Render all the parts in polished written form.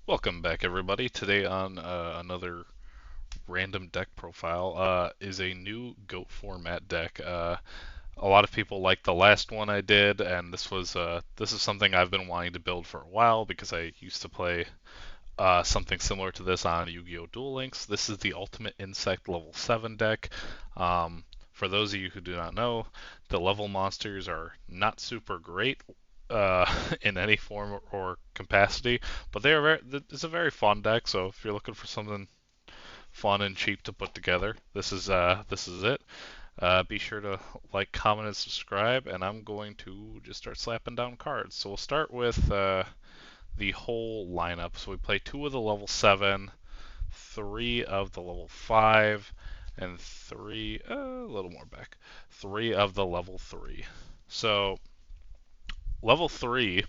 Welcome back, everybody. Today on another random deck profile is a new GOAT format deck. A lot of people like the last one I did, and this is something I've been wanting to build for a while because I used to play something similar to this on Yu-Gi-Oh! Duel Links. This is the Ultimate Insect Level 7 deck. For those of you who do not know, the level monsters are not super great uh, in any form or capacity, but it's a very fun deck. So if you're looking for something fun and cheap to put together, this is it. Be sure to like, comment, and subscribe, and I'm going to just start slapping down cards. So we'll start with the whole lineup. So we play two of the level 7, three of the level 5, and a little more back, three of the level 3. So level 3,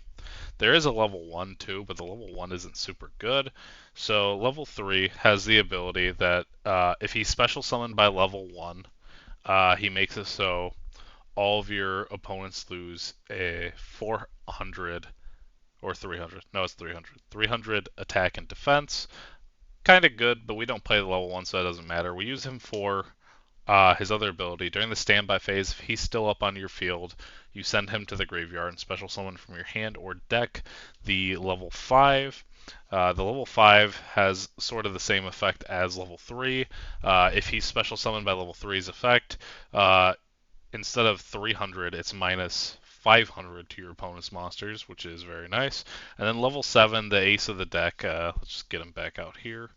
there is a level 1 too, but the level 1 isn't super good. So level 3 has the ability that if he's special summoned by level 1, he makes it so all of your opponents lose a 400 or 300. No, it's 300. 300 attack and defense. Kind of good, but we don't play the level 1, so that doesn't matter. We use him for his other ability. During the standby phase, if he's still up on your field, you send him to the graveyard and special summon from your hand or deck the level 5. The level 5 has sort of the same effect as level 3. If he's special summoned by level 3's effect, instead of 300, it's minus 500 to your opponent's monsters, which is very nice. And then level 7, the ace of the deck. Let's just get him back out here.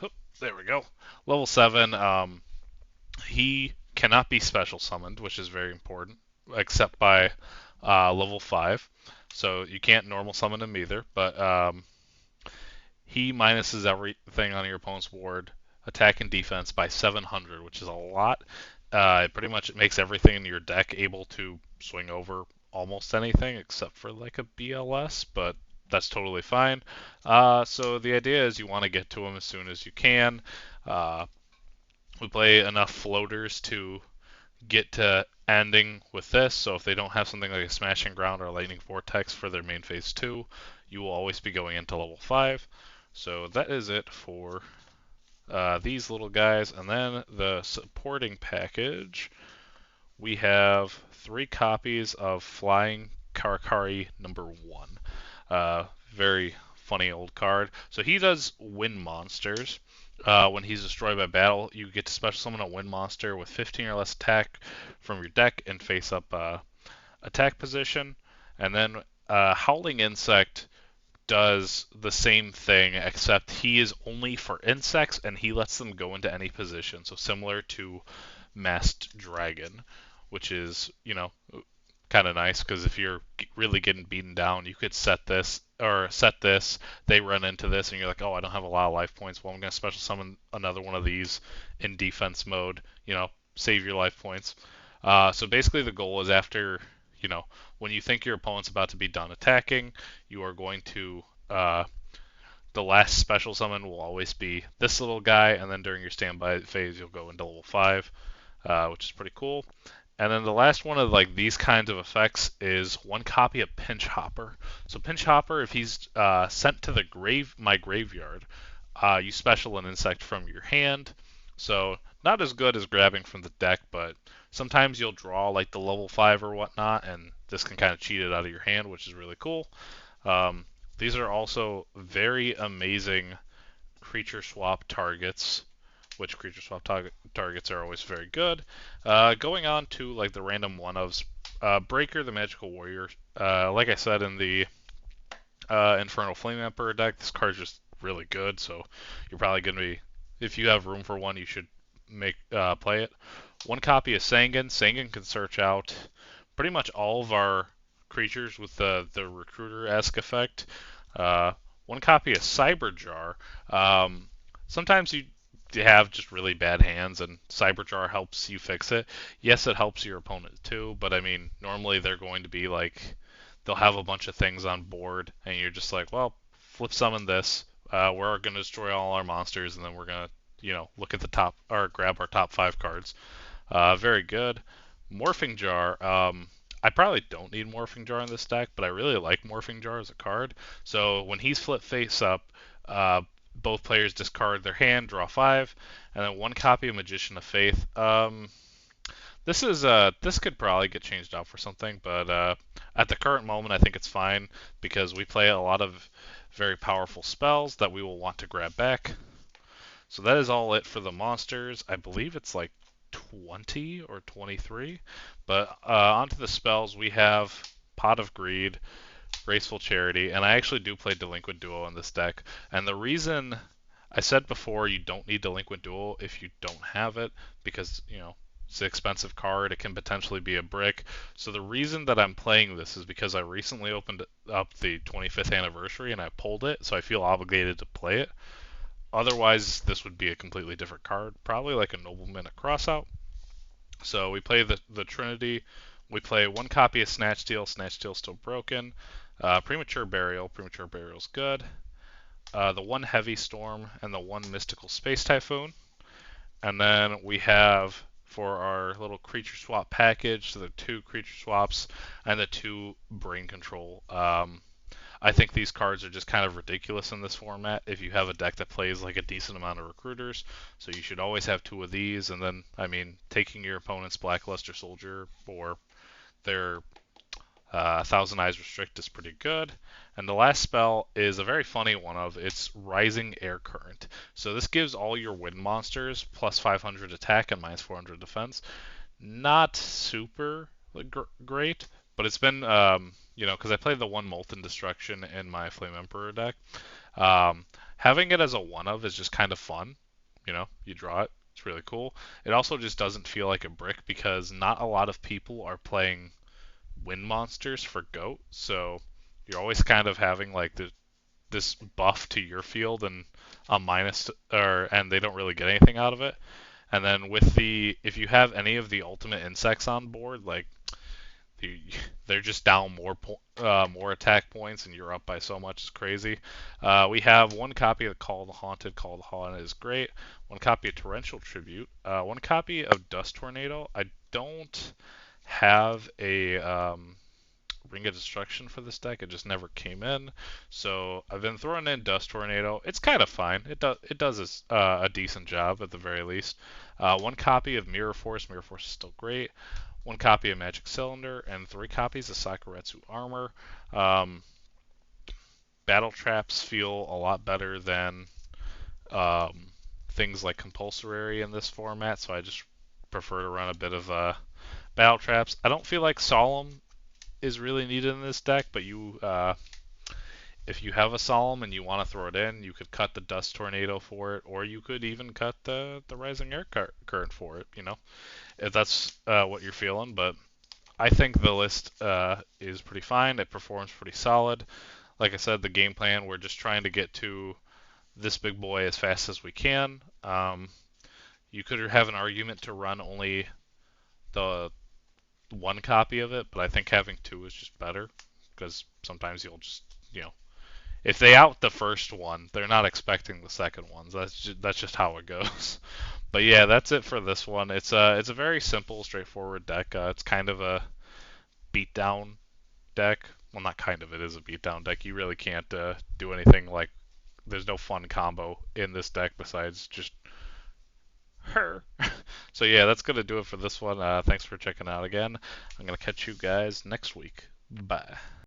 Oop, there we go. Level 7, he cannot be special summoned, which is very important, except by level 5. So you can't normal summon him either, but he minuses everything on your opponent's board, attack and defense, by 700, which is a lot. It pretty much makes everything in your deck able to swing over almost anything except for like a BLS, but that's totally fine. So the idea is you want to get to him as soon as you can. Uh, we play enough floaters to get to ending with this, so if they don't have something like a Smashing Ground or a Lightning Vortex for their main phase 2, you will always be going into level 5. So that is it for these little guys. And then the supporting package, we have 3 copies of Flying Karakari number 1. Very funny old card. So he does wind monsters. When he's destroyed by battle, you get to special summon a wind monster with 15 or less attack from your deck and face up attack position. And then Howling Insect does the same thing, except he is only for insects and he lets them go into any position. So similar to Masked Dragon, which is, kind of nice because if you're really getting beaten down, you could set this or set this. They run into this, and you're like, oh, I don't have a lot of life points. Well, I'm going to special summon another one of these in defense mode. Save your life points. So basically, the goal is after when you think your opponent's about to be done attacking, you are going to the last special summon will always be this little guy, and then during your standby phase, you'll go into level 5, which is pretty cool. And then the last one of like these kinds of effects is one copy of Pinch Hopper. So Pinch Hopper, if he's sent to my graveyard, you special an insect from your hand. So not as good as grabbing from the deck, but sometimes you'll draw like the level 5 or whatnot, and this can kind of cheat it out of your hand, which is really cool. These are also very amazing creature swap targets, which creature swap targets are always very good. Going on to like the random one ofs, Breaker, the Magical Warrior. Like I said in the Infernal Flame Emperor deck, this card's just really good. So you're probably going to be, if you have room for one, you should play it. One copy of Sangan. Sangan can search out pretty much all of our creatures with the Recruiter-esque effect. One copy of Cyberjar. Sometimes you have just really bad hands, and Cyberjar helps you fix it. Yes, it helps your opponent too, but I mean, normally they're going to be like, they'll have a bunch of things on board, and you're just like, well, flip summon this. We're going to destroy all our monsters, and then we're going to, look at the top, or grab our top 5 cards. Very good. Morphing Jar. I probably don't need Morphing Jar in this deck, but I really like Morphing Jar as a card. So when he's flipped face up, Uh, both players discard their hand, draw 5, and then one copy of Magician of Faith. This could probably get changed out for something, but at the current moment, I think it's fine because we play a lot of very powerful spells that we will want to grab back. So that is all it for the monsters. I believe it's like 20 or 23. But onto the spells, we have Pot of Greed, Graceful Charity, and I actually do play Delinquent Duo in this deck. And the reason I said before you don't need Delinquent Duo if you don't have it, because, it's an expensive card. It can potentially be a brick. So the reason that I'm playing this is because I recently opened up the 25th anniversary and I pulled it, so I feel obligated to play it. Otherwise, this would be a completely different card, probably like a Nobleman at Crossout. So we play the Trinity. We play one copy of Snatch Steal. Snatch Steal still broken. Premature Burial. Premature Burial's good. The one Heavy Storm and the one Mystical Space Typhoon. And then we have for our little creature swap package, so the 2 creature swaps and the 2 brain control. I think these cards are just kind of ridiculous in this format if you have a deck that plays like a decent amount of recruiters. So you should always have 2 of these, and then, taking your opponent's Blackluster Soldier or their Thousand Eyes Restrict is pretty good. And the last spell is a very funny one of it's Rising Air Current. So this gives all your wind monsters plus 500 attack and minus 400 defense. Not super great, but it's been because I played the one Molten Destruction in my Flame Emperor deck. Having it as a one of is just kind of fun. You draw it. It's really cool. It also just doesn't feel like a brick because not a lot of people are playing wind monsters for Goat, so you're always kind of having like this buff to your field and a minus, and they don't really get anything out of it. And then if you have any of the ultimate insects on board, like they're just down more attack points, and you're up by so much. It's crazy. We have one copy of Call of the Haunted. Call of the Haunted is great. One copy of Torrential Tribute. One copy of Dust Tornado. I don't have a Ring of Destruction for this deck. It just never came in. So I've been throwing in Dust Tornado. It's kind of fine. It does a decent job at the very least. One copy of Mirror Force. Mirror Force is still great. One copy of Magic Cylinder, and 3 copies of Sakuretsu Armor. Um, Battle Traps feel a lot better than um, things like Compulsory in this format, so I just prefer to run a bit of Battle Traps. I don't feel like Solemn is really needed in this deck, but if you have a Solemn and you want to throw it in, you could cut the Dust Tornado for it, or you could even cut the Rising Air Current for it, if that's what you're feeling. But I think the list is pretty fine. It performs pretty solid. Like I said, the game plan, we're just trying to get to this big boy as fast as we can. You could have an argument to run only the one copy of it, but I think having 2 is just better because sometimes you'll just, if they out the first one, they're not expecting the second ones. That's just how it goes. But yeah, that's it for this one. It's a very simple, straightforward deck. It's kind of a beatdown deck. Well, not kind of. It is a beatdown deck. You really can't do anything like. There's no fun combo in this deck besides just her. So yeah, that's gonna do it for this one. Thanks for checking out again. I'm gonna catch you guys next week. Bye.